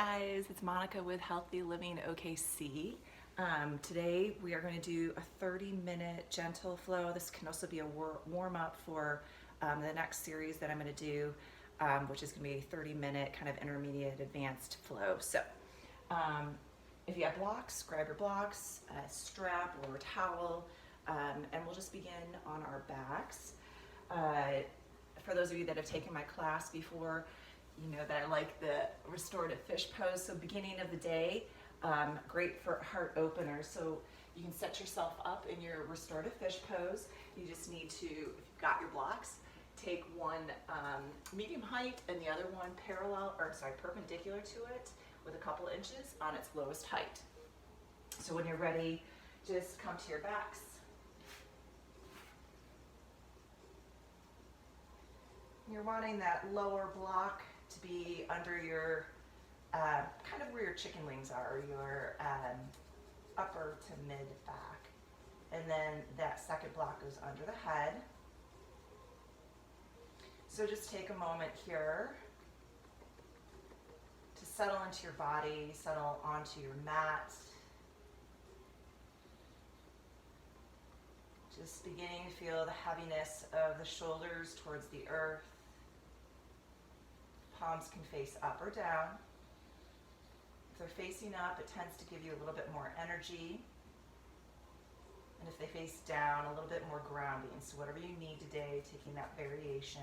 guys, it's Monica with Healthy Living OKC. Today we are going to do a 30-minute gentle flow. This can also be a warm-up for the next series that I'm going to do, which is going to be a 30-minute kind of intermediate advanced flow. So if you have blocks, grab your blocks, a strap or a towel, and we'll just begin on our backs. For those of you that have taken my class before, you know that I like the restorative fish pose. So beginning of the day, great for heart openers. So you can set yourself up in your restorative fish pose. You just need to, if you've got your blocks, take one medium height and the other one perpendicular to it with a couple inches on its lowest height. So when you're ready, just come to your backs. You're wanting that lower block to be under your, kind of where your chicken wings are, your upper to mid back. And then that second block goes under the head. So just take a moment here to settle into your body, settle onto your mat. Just beginning to feel the heaviness of the shoulders towards the earth. Palms can face up or down. If they're facing up, it tends to give you a little bit more energy. And if they face down, a little bit more grounding. So whatever you need today, taking that variation.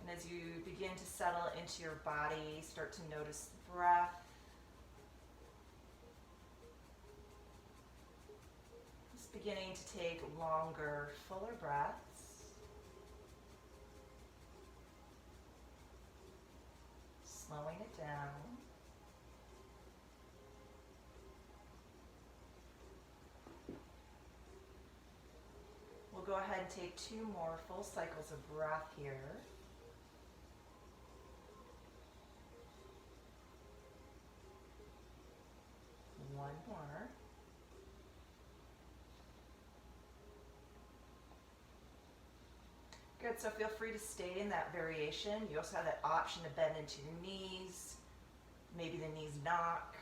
And as you begin to settle into your body, start to notice the breath. Just beginning to take longer, fuller breaths. Slowing it down. We'll go ahead and take 2 more full cycles of breath here. One more. Good, so feel free to stay in that variation. You also have that option to bend into your knees, maybe the knees knock.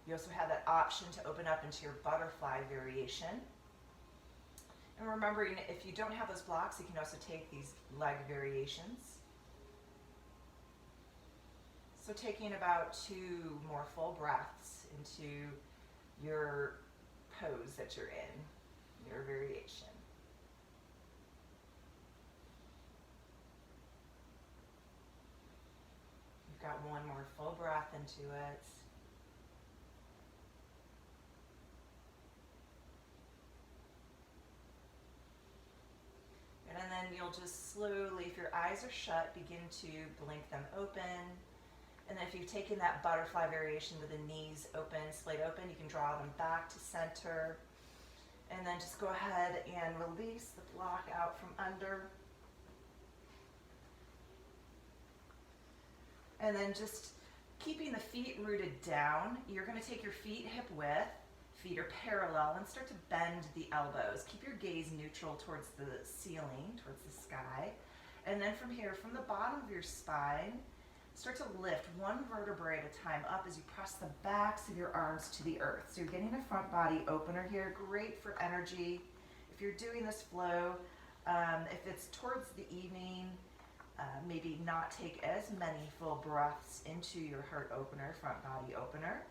You also have that option to open up into your butterfly variation. And remembering, if you don't have those blocks, you can also take these leg variations. So taking about 2 more full breaths into your pose that you're in, your variation. Got 1 more full breath into it. And then you'll just slowly, if your eyes are shut, begin to blink them open. And then if you've taken that butterfly variation with the knees open, splayed open, you can draw them back to center. And then just go ahead and release the block out from under. And then just keeping the feet rooted down, you're going to take your feet hip width, feet are parallel, and start to bend the elbows. Keep your gaze neutral towards the ceiling, towards the sky. And then from here, from the bottom of your spine, start to lift 1 vertebrae at a time up as you press the backs of your arms to the earth. So you're getting a front body opener here, great for energy. If you're doing this flow, if it's towards the evening, maybe not take as many full breaths into your heart opener, front body opener.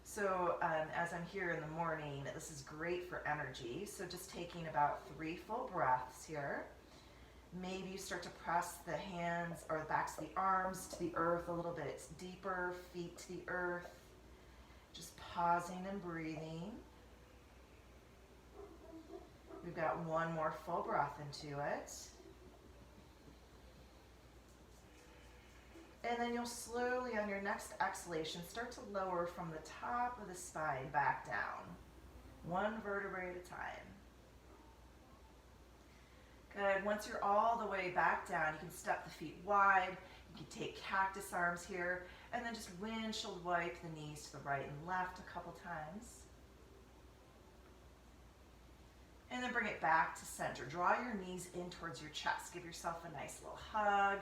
So as I'm here in the morning, this is great for energy. So just taking about 3 full breaths here. Maybe you start to press the hands or the backs of the arms to the earth a little bit deeper, feet to the earth. Just pausing and breathing. We've got 1 more full breath into it. And then you'll slowly, on your next exhalation, start to lower from the top of the spine back down. 1 vertebrae at a time. Good. Once you're all the way back down, you can step the feet wide. You can take cactus arms here, and then just windshield wipe the knees to the right and left a couple times. And then bring it back to center. Draw your knees in towards your chest. Give yourself a nice little hug.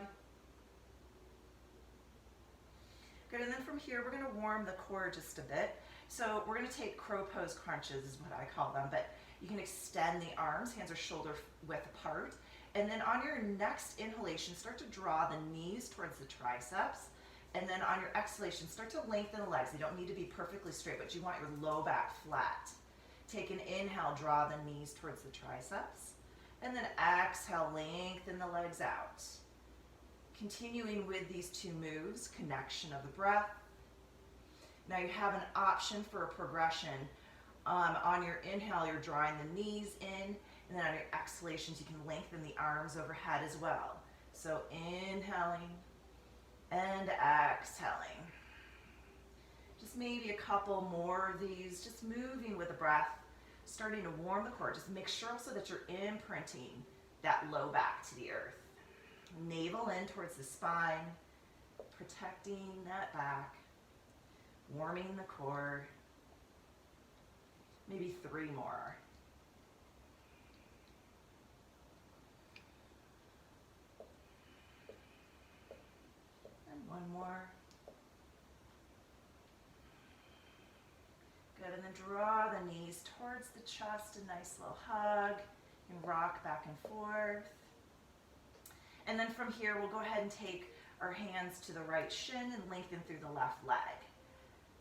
Good, and then from here, we're gonna warm the core just a bit. So we're gonna take crow pose crunches is what I call them, but you can extend the arms, hands are shoulder width apart. And then on your next inhalation, start to draw the knees towards the triceps. And then on your exhalation, start to lengthen the legs. They don't need to be perfectly straight, but you want your low back flat. Take an inhale, draw the knees towards the triceps. And then exhale, lengthen the legs out. Continuing with these two moves, connection of the breath. Now you have an option for a progression. On your inhale, you're drawing the knees in, and then on your exhalations, you can lengthen the arms overhead as well. So inhaling and exhaling. Just maybe a couple more of these, just moving with the breath, starting to warm the core. Just make sure also that you're imprinting that low back to the earth. Navel in towards the spine, protecting that back, warming the core. Maybe 3 more. And 1 more. Good, and then draw the knees towards the chest, a nice little hug, and rock back and forth. And then from here, we'll go ahead and take our hands to the right shin and lengthen through the left leg.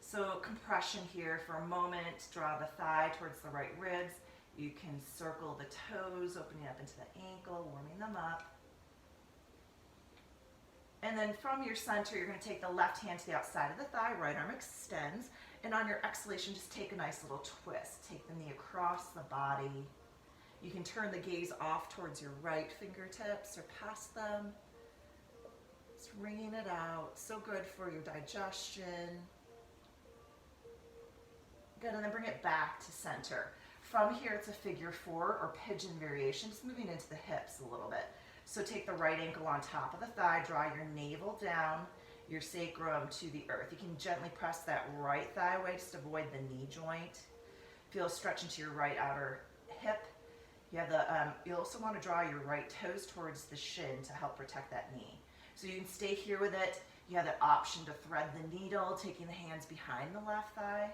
So compression here for a moment, draw the thigh towards the right ribs. You can circle the toes, opening up into the ankle, warming them up. And then from your center, you're going to take the left hand to the outside of the thigh, right arm extends. And on your exhalation, just take a nice little twist. Take the knee across the body. You can turn the gaze off towards your right fingertips or past them. Just wringing it out. So good for your digestion. Good, and then bring it back to center. From here, it's a figure 4 or pigeon variation, just moving into the hips a little bit. So take the right ankle on top of the thigh, draw your navel down, your sacrum to the earth. You can gently press that right thigh away, just avoid the knee joint. Feel a stretch into your right outer hip. You have you also want to draw your right toes towards the shin to help protect that knee. So you can stay here with it. You have that option to thread the needle, taking the hands behind the left thigh.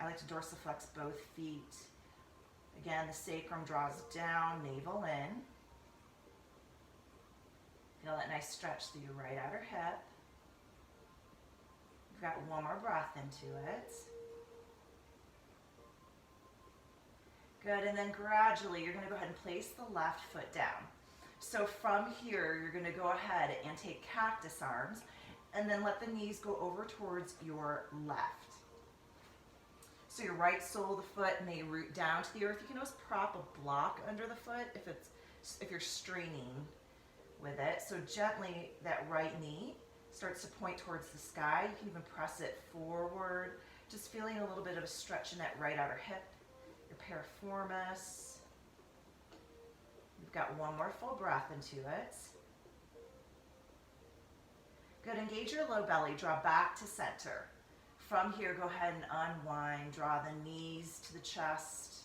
I like to dorsiflex both feet. Again, the sacrum draws down, navel in. Feel that nice stretch through your right outer hip. We've got 1 more breath into it. Good, and then gradually you're going to go ahead and place the left foot down. So from here, you're going to go ahead and take cactus arms, and then let the knees go over towards your left. So your right sole of the foot may root down to the earth. You can always prop a block under the foot if you're straining with it. So gently, that right knee starts to point towards the sky. You can even press it forward. Just feeling a little bit of a stretch in that right outer hip, your piriformis. You've got 1 more full breath into it. Good, engage your low belly, draw back to center. From here, go ahead and unwind, draw the knees to the chest.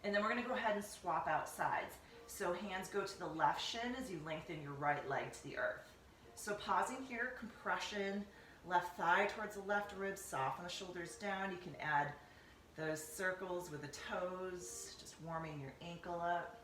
And then we're going to go ahead and swap out sides. So hands go to the left shin as you lengthen your right leg to the earth. So pausing here, compression, left thigh towards the left rib, soften the shoulders down. You can add those circles with the toes, just warming your ankle up.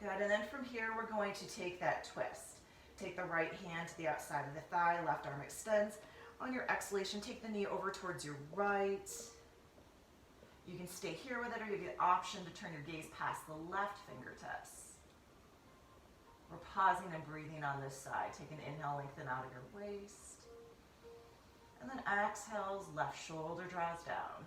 Good, and then from here, we're going to take that twist. Take the right hand to the outside of the thigh, left arm extends. On your exhalation, take the knee over towards your right. You can stay here with it, or you get the option to turn your gaze past the left fingertips. We're pausing and breathing on this side. Take an inhale, lengthen out of your waist. And then exhales, left shoulder draws down.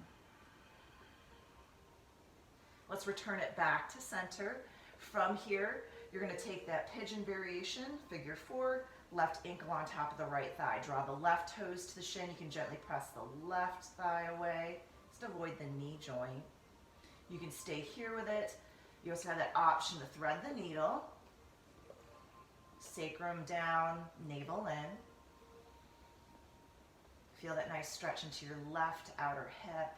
Let's return it back to center. From here, you're going to take that pigeon variation, figure 4, left ankle on top of the right thigh. Draw the left toes to the shin. You can gently press the left thigh away. Just avoid the knee joint. You can stay here with it. You also have that option to thread the needle. Sacrum down, navel in. Feel that nice stretch into your left outer hip.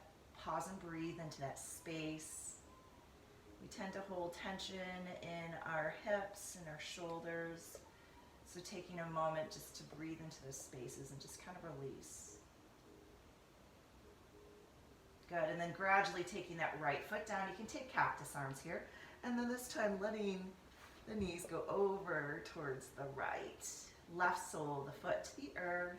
Pause and breathe into that space. We tend to hold tension in our hips and our shoulders. So taking a moment just to breathe into those spaces and just kind of release. Good, and then gradually taking that right foot down. You can take cactus arms here. And then this time letting the knees go over towards the right. Left sole of the foot to the earth.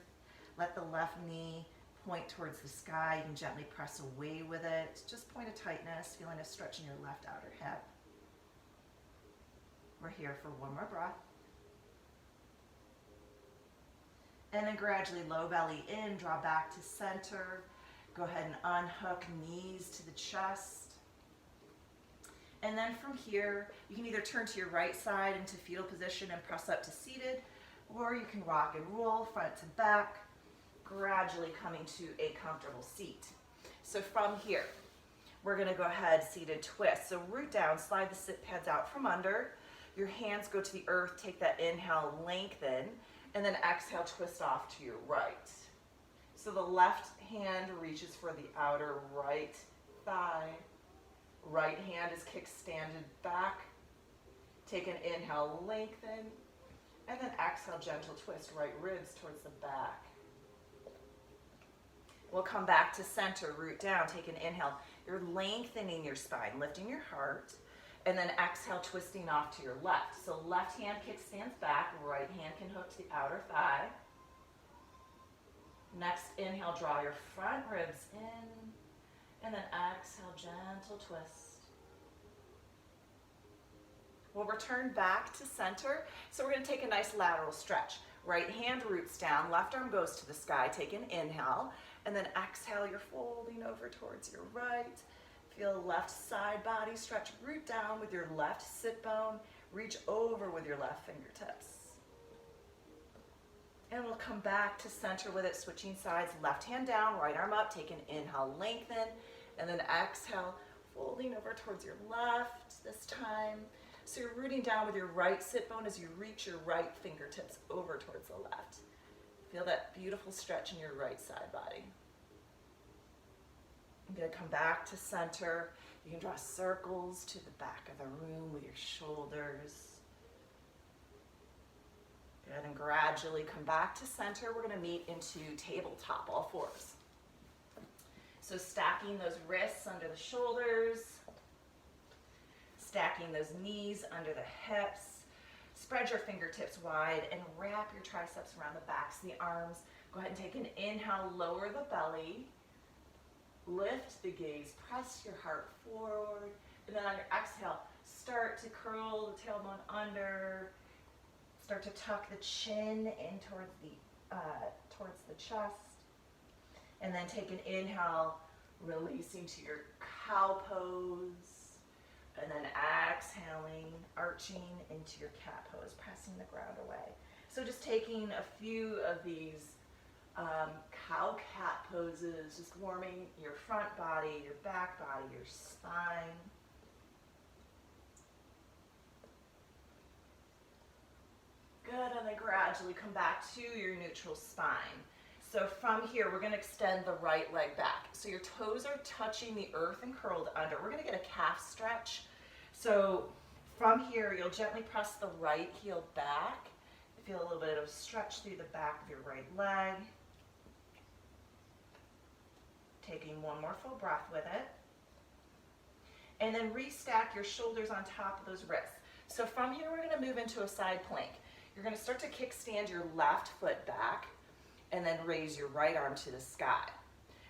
Let the left knee point towards the sky. You can gently press away with it. Just point of tightness, feeling a stretch in your left outer hip. We're here for one more breath. And then gradually low belly in, draw back to center. Go ahead and unhook knees to the chest. And then from here, you can either turn to your right side into fetal position and press up to seated, or you can rock and roll front to back, gradually coming to a comfortable seat. So from here, we're gonna go ahead, seated twist. So root down, slide the sit pads out from under. Your hands go to the earth, take that inhale, lengthen, and then exhale, twist off to your right. So the left hand reaches for the outer right thigh. Right hand is kickstanded back. Take an inhale, lengthen, and then exhale, gentle twist, right ribs towards the back. We'll come back to center, root down, take an inhale. You're lengthening your spine, lifting your heart, and then exhale, twisting off to your left. So left hand kickstands back, right hand can hook to the outer thigh. Next inhale, draw your front ribs in, and then exhale, gentle twist. We'll return back to center. So we're gonna take a nice lateral stretch. Right hand roots down, left arm goes to the sky. Take an inhale, and then exhale, you're folding over towards your right. Feel left side body stretch, root down with your left sit bone, reach over with your left fingertips. And we'll come back to center with it, switching sides, left hand down, right arm up, take an inhale, lengthen, and then exhale, folding over towards your left this time. So you're rooting down with your right sit bone as you reach your right fingertips over towards the left. Feel that beautiful stretch in your right side body. I'm gonna come back to center. You can draw circles to the back of the room with your shoulders. Good, and gradually come back to center. We're gonna meet into tabletop, all fours. So stacking those wrists under the shoulders, stacking those knees under the hips. Spread your fingertips wide and wrap your triceps around the backs of the arms. Go ahead and take an inhale, lower the belly. Lift the gaze, press your heart forward. And then on your exhale, start to curl the tailbone under. Start to tuck the chin in towards the chest. And then take an inhale, releasing to your cow pose. And then exhaling, arching into your cat pose, pressing the ground away. So just taking a few of these cow-cat poses, just warming your front body, your back body, your spine. Good, and then gradually come back to your neutral spine. So from here, we're gonna extend the right leg back. So your toes are touching the earth and curled under. We're gonna get a calf stretch. So from here, you'll gently press the right heel back. Feel a little bit of stretch through the back of your right leg. Taking one more full breath with it. And then restack your shoulders on top of those wrists. So from here, we're gonna move into a side plank. You're gonna start to kickstand your left foot back and then raise your right arm to the sky.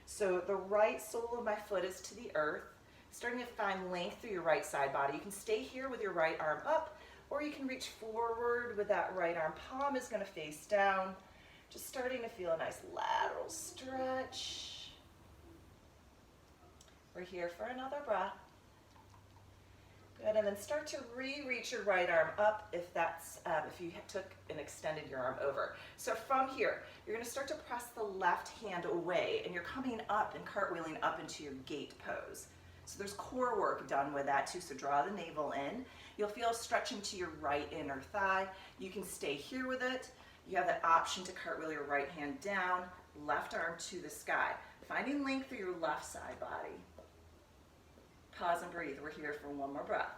So the right sole of my foot is to the earth, starting to find length through your right side body. You can stay here with your right arm up, or you can reach forward with that right arm. Palm is gonna face down. Just starting to feel a nice lateral stretch. We're here for another breath. Good, and then start to reach your right arm up if you took and extended your arm over. So from here, you're gonna start to press the left hand away and you're coming up and cartwheeling up into your gate pose. So there's core work done with that too, so draw the navel in. You'll feel stretching to your right inner thigh. You can stay here with it. You have that option to cartwheel your right hand down, left arm to the sky, finding length through your left side body. Pause and breathe. We're here for one more breath.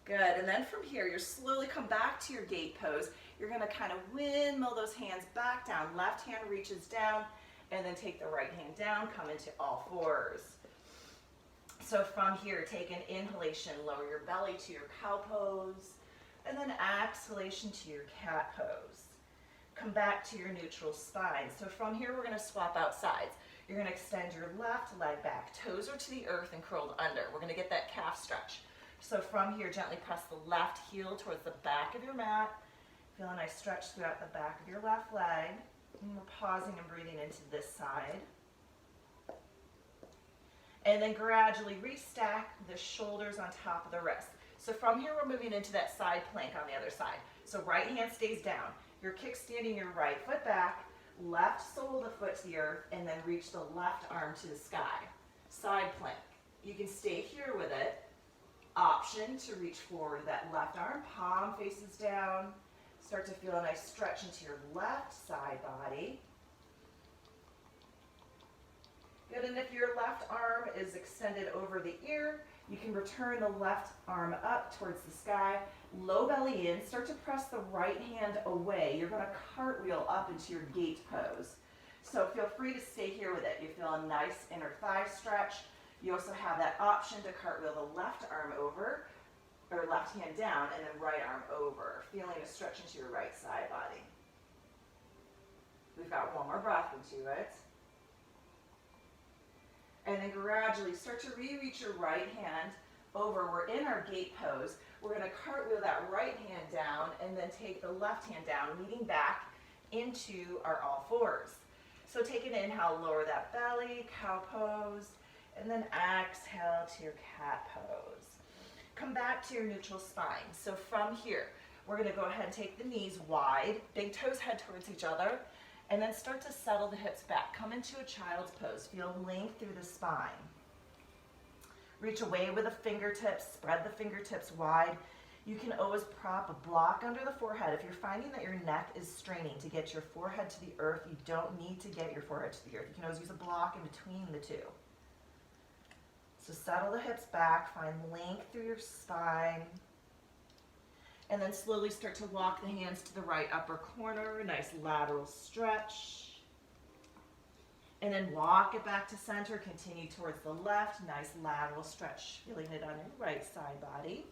Good, and then from here, you're slowly come back to your gate pose. You're gonna kind of windmill those hands back down. Left hand reaches down, and then take the right hand down, come into all fours. So from here, take an inhalation, lower your belly to your cow pose, and then exhalation to your cat pose. Come back to your neutral spine. So from here, we're gonna swap out sides. You're gonna extend your left leg back, toes are to the earth and curled under. We're gonna get that calf stretch. So from here, gently press the left heel towards the back of your mat. Feel a nice stretch throughout the back of your left leg. And we're pausing and breathing into this side. And then gradually restack the shoulders on top of the wrist. So from here, we're moving into that side plank on the other side. So right hand stays down. You're kickstanding your right foot back, left sole of the foot to the earth, and then reach the left arm to the sky. Side plank. You can stay here with it. Option to reach forward that left arm, palm faces down. Start to feel a nice stretch into your left side body. Good, and if your left arm is extended over the ear, you can return the left arm up towards the sky. Low belly in, start to press the right hand away. You're gonna cartwheel up into your gate pose. So feel free to stay here with it. You feel a nice inner thigh stretch. You also have that option to cartwheel the left arm over, or left hand down, and then right arm over, feeling a stretch into your right side body. We've got one more breath into it. And then gradually start to re-reach your right hand over. We're in our gate pose. We're gonna cartwheel that right hand down and then take the left hand down, leaning back into our all fours. So take an inhale, lower that belly, cow pose, and then exhale to your cat pose. Come back to your neutral spine. So from here, we're gonna go ahead and take the knees wide, big toes head towards each other, and then start to settle the hips back. Come into a child's pose. Feel length through the spine. Reach away with the fingertips, spread the fingertips wide. You can always prop a block under the forehead. If you're finding that your neck is straining to get your forehead to the earth, you don't need to get your forehead to the earth. You can always use a block in between the two. So settle the hips back, find length through your spine, and then slowly start to walk the hands to the right upper corner, a nice lateral stretch. And then walk it back to center, continue towards the left, nice lateral stretch, feeling it on your right side body.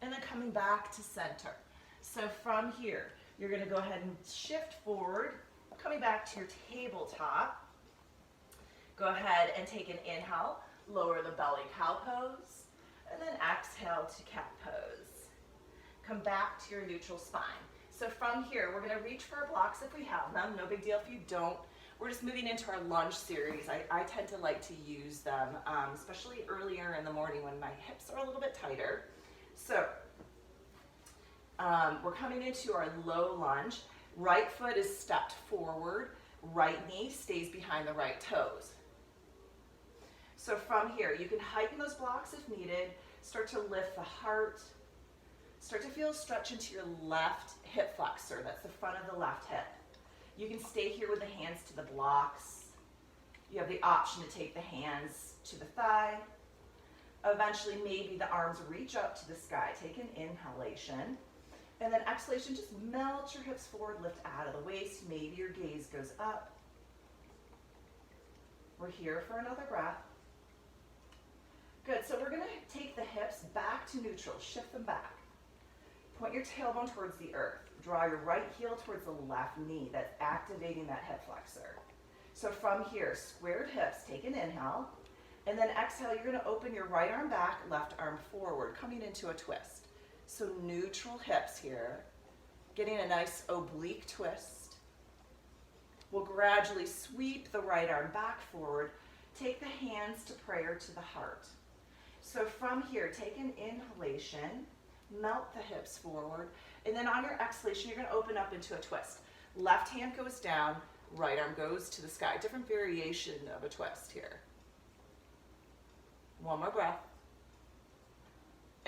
And then coming back to center. So from here, you're gonna go ahead and shift forward, coming back to your tabletop. Go ahead and take an inhale, lower the belly, cow pose, and then exhale to cat pose. Come back to your neutral spine. So from here, we're gonna reach for our blocks if we have them, no big deal if you don't. We're just moving into our lunge series. I tend to like to use them, especially earlier in the morning when my hips are a little bit tighter. So we're coming into our low lunge. Right foot is stepped forward, right knee stays behind the right toes. So from here, you can heighten those blocks if needed, start to lift the heart, start to feel a stretch into your left hip flexor, that's the front of the left hip. You can stay here with the hands to the blocks. You have the option to take the hands to the thigh. Eventually, maybe the arms reach up to the sky. Take an inhalation. And then exhalation, just melt your hips forward, lift out of the waist. Maybe your gaze goes up. We're here for another breath. Good, so we're gonna take the hips back to neutral, shift them back. Point your tailbone towards the earth. Draw your right heel towards the left knee. That's activating that hip flexor. So from here, squared hips, take an inhale. And then exhale, you're gonna open your right arm back, left arm forward, coming into a twist. So neutral hips here, getting a nice oblique twist. We'll gradually sweep the right arm back forward. Take the hands to prayer to the heart. So from here, take an inhalation, melt the hips forward, and then on your exhalation, you're gonna open up into a twist. Left hand goes down, right arm goes to the sky. Different variation of a twist here. One more breath.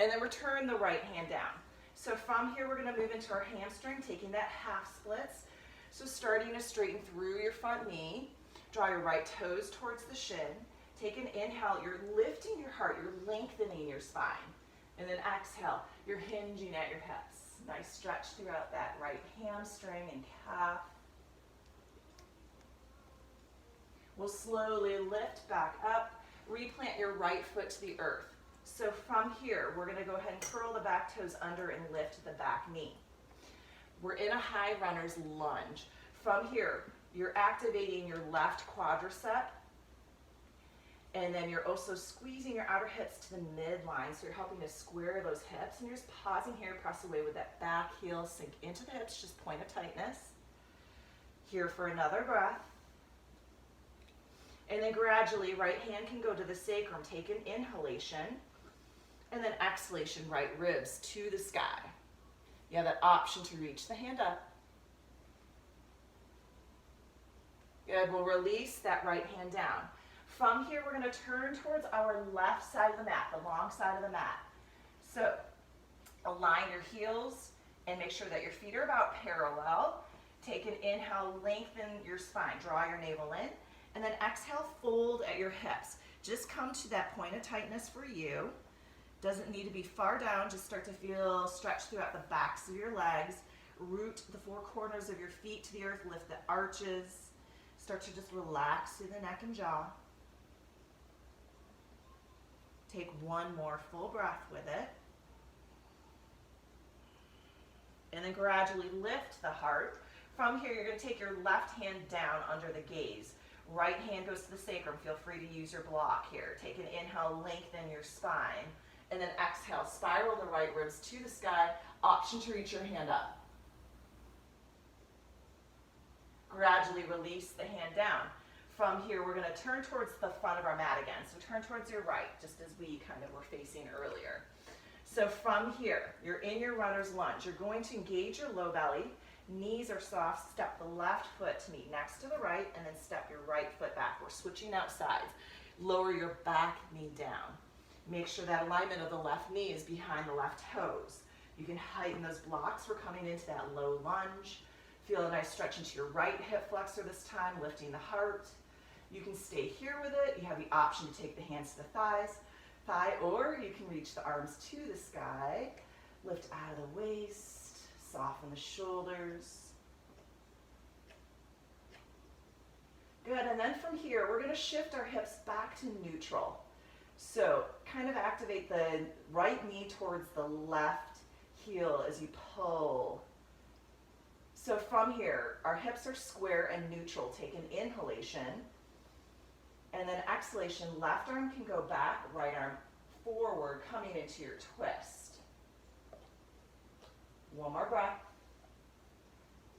And then return the right hand down. So from here, we're gonna move into our hamstring, taking that half splits. So starting to straighten through your front knee. Draw your right toes towards the shin. Take an inhale, you're lifting your heart, you're lengthening your spine. And then exhale, you're hinging at your hips. Nice stretch throughout that right hamstring and calf. We'll slowly lift back up, replant your right foot to the earth. So from here, we're gonna go ahead and curl the back toes under and lift the back knee. We're in a high runner's lunge. From here, you're activating your left quadricep, and then you're also squeezing your outer hips to the midline, so you're helping to square those hips, and you're just pausing here, press away with that back heel, sink into the hips, just point of tightness. Here for another breath. And then gradually, right hand can go to the sacrum, take an inhalation, and then exhalation, right ribs to the sky. You have that option to reach the hand up. Good, we'll release that right hand down. From here, we're gonna turn towards our left side of the mat, the long side of the mat. So, align your heels and make sure that your feet are about parallel. Take an inhale, lengthen your spine, draw your navel in, and then exhale, fold at your hips. Just come to that point of tightness for you. Doesn't need to be far down, just start to feel stretch throughout the backs of your legs. Root the four corners of your feet to the earth, lift the arches. Start to just relax through the neck and jaw. Take one more full breath with it. And then gradually lift the heart. From here, you're going to take your left hand down under the gaze. Right hand goes to the sacrum. Feel free to use your block here. Take an inhale, lengthen your spine. And then exhale, spiral the right ribs to the sky. Option to reach your hand up. Gradually release the hand down. From here, we're going to turn towards the front of our mat again. So turn towards your right, just as we kind of were facing earlier. So from here, you're in your runner's lunge. You're going to engage your low belly. Knees are soft. Step the left foot to meet next to the right, and then step your right foot back. We're switching out sides. Lower your back knee down. Make sure that alignment of the left knee is behind the left toes. You can heighten those blocks. We're coming into that low lunge. Feel a nice stretch into your right hip flexor this time, lifting the heart. You can stay here with it. You have the option to take the hands to the thigh, or you can reach the arms to the sky. Lift out of the waist, soften the shoulders. Good, and then from here, we're gonna shift our hips back to neutral. So kind of activate the right knee towards the left heel as you pull. So from here, our hips are square and neutral. Take an inhalation. And then exhalation, left arm can go back, right arm forward, coming into your twist. One more breath.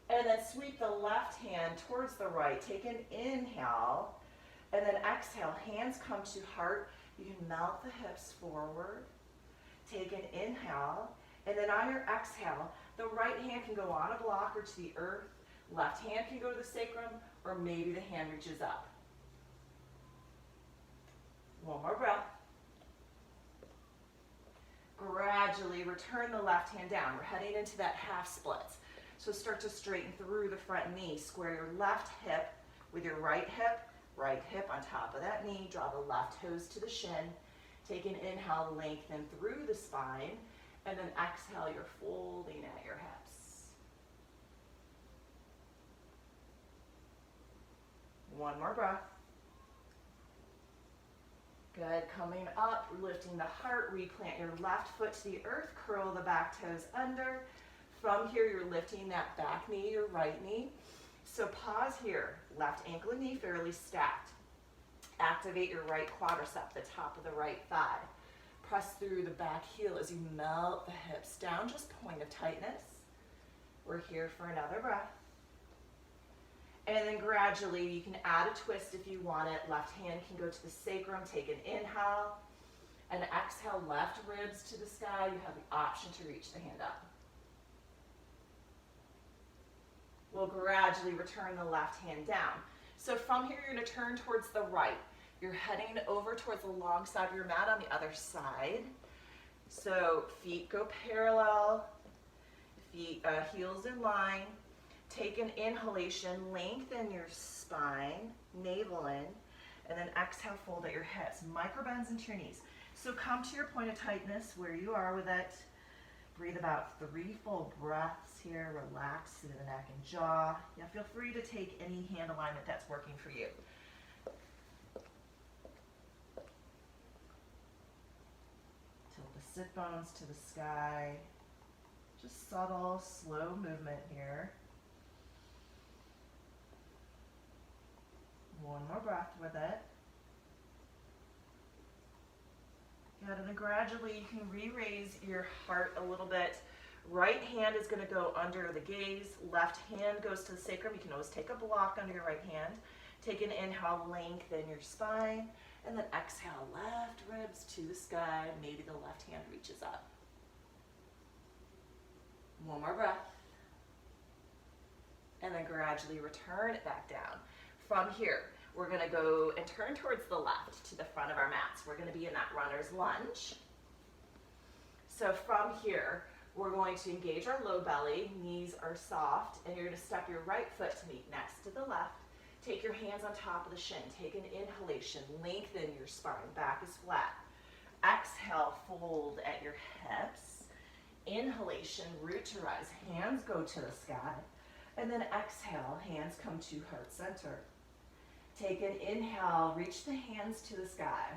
And then sweep the left hand towards the right. Take an inhale. And then exhale, hands come to heart. You can melt the hips forward. Take an inhale. And then on your exhale, the right hand can go on a block or to the earth. Left hand can go to the sacrum, or maybe the hand reaches up. One more breath. Gradually return the left hand down. We're heading into that half splits. So start to straighten through the front knee. Square your left hip with your right hip on top of that knee. Draw the left toes to the shin. Take an inhale, lengthen through the spine. And then exhale, you're folding at your hips. One more breath. Good, coming up, lifting the heart, replant your left foot to the earth, curl the back toes under. From here, you're lifting that back knee, your right knee. So pause here, left ankle and knee fairly stacked. Activate your right quadricep, the top of the right thigh. Press through the back heel as you melt the hips down, just point of tightness. We're here for another breath. And then gradually, you can add a twist if you want it. Left hand can go to the sacrum. Take an inhale. And exhale, left ribs to the sky. You have the option to reach the hand up. We'll gradually return the left hand down. So from here, you're going to turn towards the right. You're heading over towards the long side of your mat on the other side. So feet go parallel, feet, heels in line. Take an inhalation, lengthen your spine, navel in, and then exhale, fold at your hips. Micro bends into your knees. So come to your point of tightness where you are with it. Breathe about 3 full breaths here. Relax through the neck and jaw. Yeah, feel free to take any hand alignment that's working for you. Tilt the sit bones to the sky. Just subtle, slow movement here. One more breath with it. Good, and then gradually you can re-raise your heart a little bit. Right hand is going to go under the gaze. Left hand goes to the sacrum. You can always take a block under your right hand. Take an inhale, lengthen your spine, and then exhale, left ribs to the sky. Maybe the left hand reaches up. One more breath. And then gradually return it back down. From here, we're going to go and turn towards the left to the front of our mats. We're going to be in that runner's lunge. So from here, we're going to engage our low belly, knees are soft, and you're going to step your right foot to meet next to the left. Take your hands on top of the shin. Take an inhalation, lengthen your spine, back is flat. Exhale, fold at your hips. Inhalation, root to rise, hands go to the sky. And then exhale, hands come to heart center. Take an inhale, reach the hands to the sky.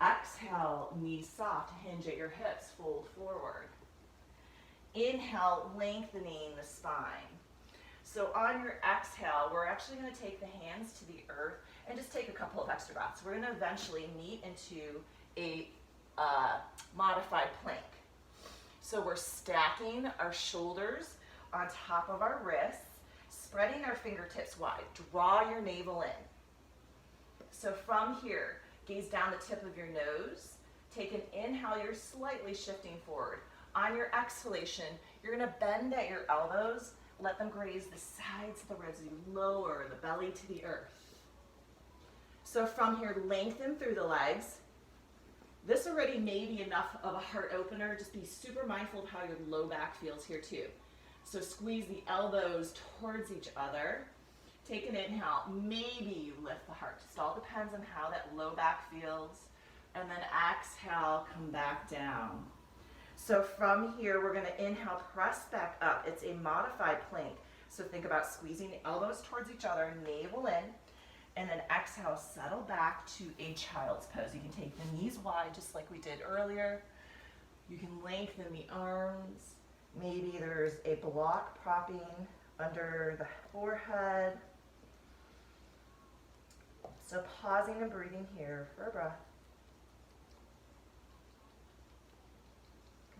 Exhale, knees soft, hinge at your hips, fold forward. Inhale, lengthening the spine. So on your exhale, we're actually going to take the hands to the earth and just take a couple of extra breaths. We're going to eventually meet into a modified plank. So we're stacking our shoulders on top of our wrists, spreading our fingertips wide. Draw your navel in. So from here, gaze down the tip of your nose. Take an inhale, you're slightly shifting forward. On your exhalation, you're going to bend at your elbows. Let them graze the sides of the ribs. You lower the belly to the earth. So from here, lengthen through the legs. This already may be enough of a heart opener. Just be super mindful of how your low back feels here too. So squeeze the elbows towards each other. Take an inhale. Maybe you lift the heart. Just all depends on how that low back feels. And then exhale, come back down. So from here, we're going to inhale, press back up. It's a modified plank. So think about squeezing the elbows towards each other, navel in, and then exhale, settle back to a child's pose. You can take the knees wide, just like we did earlier. You can lengthen the arms. Maybe there's a block propping under the forehead. So pausing and breathing here for a breath.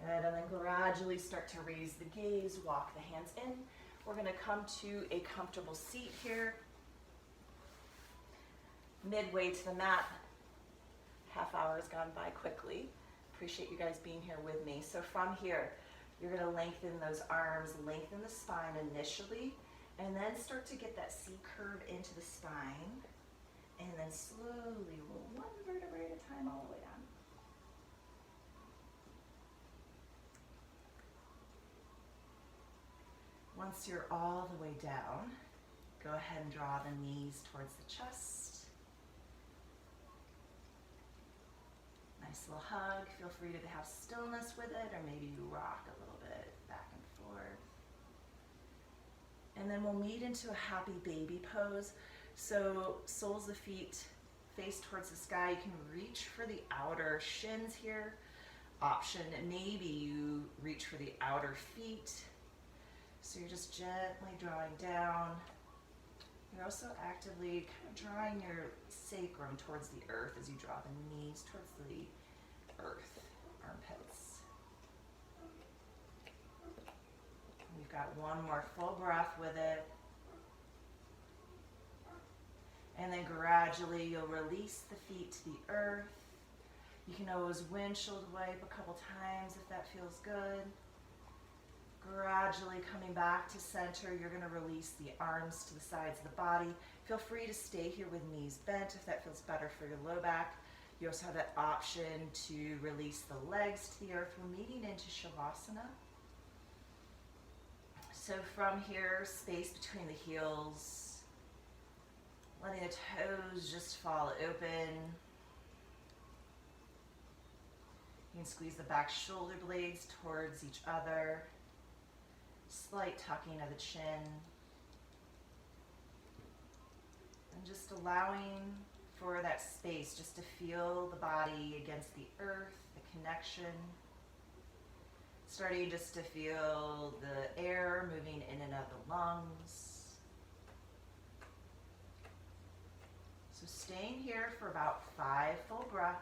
Good, and then gradually start to raise the gaze, walk the hands in. We're going to come to a comfortable seat here. Midway to the mat. Half hour has gone by quickly. Appreciate you guys being here with me. So from here, you're going to lengthen those arms, lengthen the spine initially, and then start to get that C curve into the spine. And then slowly roll one vertebrae at a time all the way down. Once you're all the way down, go ahead and draw the knees towards the chest. Nice little hug. Feel free to have stillness with it, or maybe you rock a little bit back and forth. And then we'll meet into a happy baby pose. So soles of the feet face towards the sky. You can reach for the outer shins here. Option, maybe you reach for the outer feet. So you're just gently drawing down. You're also actively kind of drawing your sacrum towards the earth as you draw the knees towards the earth, armpits. And we've got one more full breath with it. And then gradually you'll release the feet to the earth. You can always windshield wipe a couple times if that feels good. Gradually coming back to center, you're going to release the arms to the sides of the body. Feel free to stay here with knees bent if that feels better for your low back. You also have that option to release the legs to the earth. We're meeting into Shavasana. So from here, space between the heels, letting the toes just fall open. You can squeeze the back shoulder blades towards each other. Slight tucking of the chin. And just allowing for that space just to feel the body against the earth, the connection. Starting just to feel the air moving in and out of the lungs. So staying here for about 5 full breaths.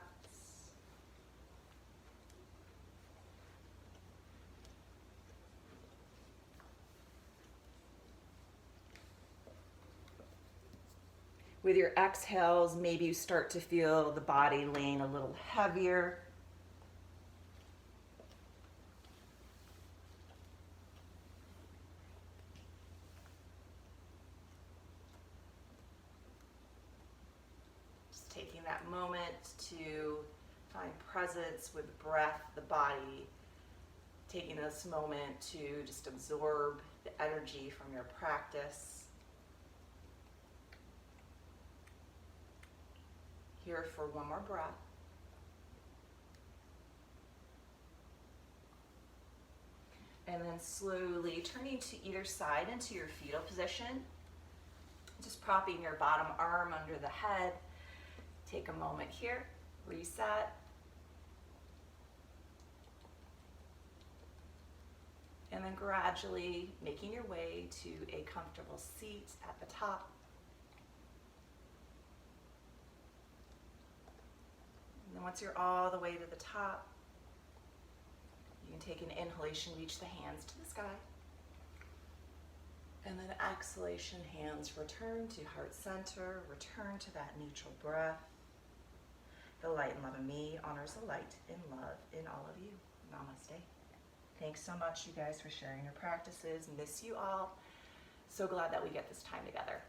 With your exhales, maybe you start to feel the body laying a little heavier. Just taking that moment to find presence with breath, the body. Taking this moment to just absorb the energy from your practice. Here for one more breath. And then slowly turning to either side into your fetal position. Just propping your bottom arm under the head. Take a moment here, reset. And then gradually making your way to a comfortable seat at the top. And then once you're all the way to the top, you can take an inhalation, reach the hands to the sky. And then exhalation, hands return to heart center, return to that neutral breath. The light and love of me honors the light and love in all of you. Namaste. Thanks so much, you guys, for sharing your practices. Miss you all. So glad that we get this time together.